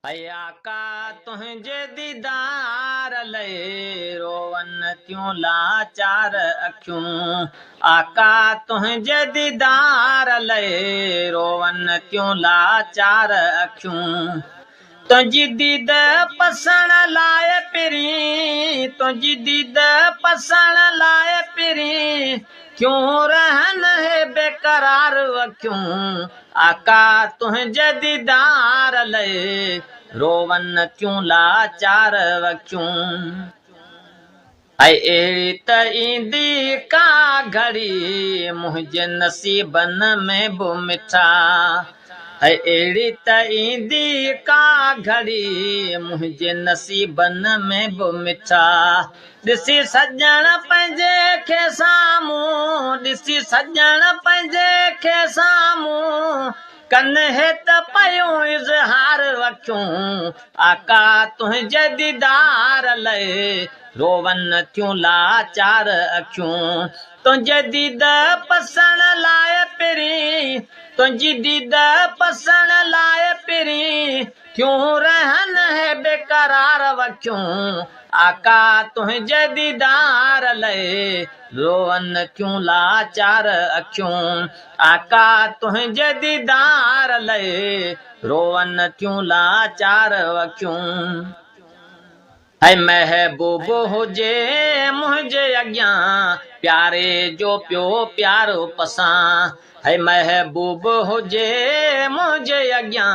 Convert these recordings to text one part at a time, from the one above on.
ऐ आका तुंहिंजे दीदार लए रोवन थियूं लाचार अखियूं। आका तुंहिंजे दीदार लए रोवन थियूं लाचार अखियूं। तुंहिंजी दीद पसण लाइ पिरी, तुंहिंजी दीद पसण लाइ पिरी क्यों रहन है बेकरार अखियूं। आका तुंहिंजे दीदार लए रोवन थियूं लाचार अखियूं। ऐं अहिड़ी त ईंदी का घड़ी मुंहिंजे नसीबन में बि मिठा। ऐं अहिड़ी त ईंदी का घड़ी मुंहिंजे नसीबन में बि मिठा। ॾिसी सॼण पंहिंजे खे साम्हूं, ॾिसी सॼण पंहिंजे खे साम्हूं कन हेत पयूं इज़हार अखियूं। आका तुंहिंजे दीदार लए रोवन थियूं लाचार अखियूं। तुंहिंजे दीद पसण लाइ पिरी, तुंहिंजी दीद पसण लाइ पिरी क्यों रहन है बेकरार अखियूं। आका तुंहिंजे दीदार लए रोवन थियूं लाचार अखियूं। आका तुंहिंजे दीदार लए रोवन थियूं लाचार अखियूं। ऐं महबूब हुजे मुंहिंजे अॻियां प्यारे जो पियो प्यारो पसां। ऐं महबूब हुजे मुंहिंजे अॻियां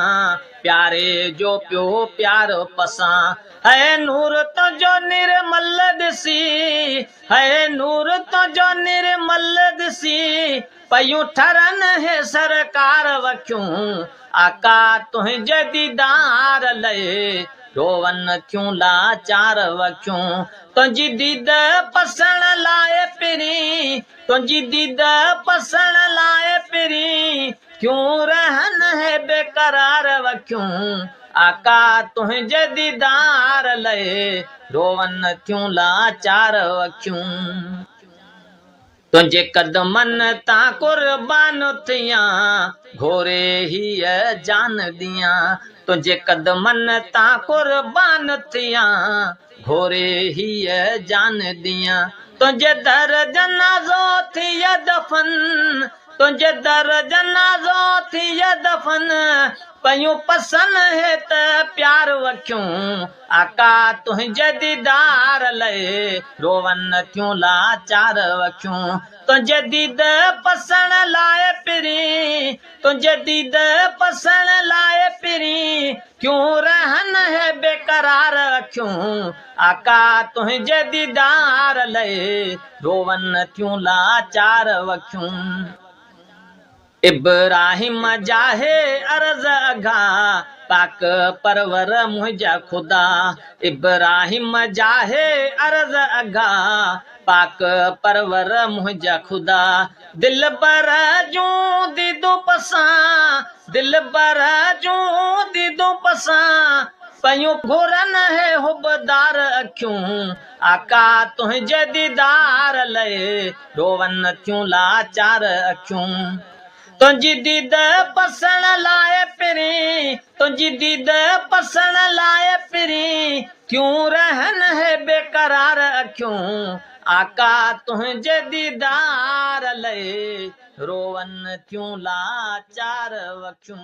प्यारे जो पियो प्यारो पसां। है नूर तुंहिंजो निर्मल ॾिसी, है नूर तुंहिंजो निर्मल ॾिसी पयूं ठरन हे सरकार अखियूं। आका तुंहिंजे दीदार लए रोवन थियूं लाचार अखियूं। तुंहिंजी दीद पसण लाइ पिरी, तुंहिंजी दीद पसण लाइ पिरी क्यों रहन है बेकरार अखियूं। आका तुंहिंजे दीदार लए रोवन थियूं लाचार अखियूं। तुंहिंजे कदमन तां कुर्बान थियां घोरे हीअ जान ॾियां। तुंहिंजे कदमन तां कुर्बान थियां घोरे हीअ जान ॾियां। तुंहिंजे दर जनाज़ो थिय दफ़न, तुंहिंजे दर जनाज़ो थिय दफ़न पयूं पसन हे त प्यार अखियूं। आका तुंहिंजे दीदार लए रोवन थियूं लाचार अखियूं। तुंहिंजे दीद पसण लाइ पिरी, तुंहिंजे दीद पसण लाइ पिरी क्यों रहन है बेकरार अखियूं। आका तुंहिंजे दीदार लए रोवन थियूं लाचार अखियूं। इब्राहिम जाहे अर्ज़ अघा पाक परवर मुंहिंजा ख़ुदा। इब्राहिम जाहे अर्ज़ अघा पाक परवर मुंहिंजा ख़ुदा। दिल बर जूं दीदो पसां, दिल बर जूं दीदो पसां पयूं घुरन है हुबदार अखियूं। आका तुंहिंजे दीदार लए रोवन थियूं लाचार अखियूं। तुंहिंजी दीद पसण लाइ पिरी, तुंहिंजी दीद पसण लाइ पिरी क्यों रहन है बेकरार अखियूं। आका तुंहिंजे दीदार लए रोवन थियूं लाचार अखियूं।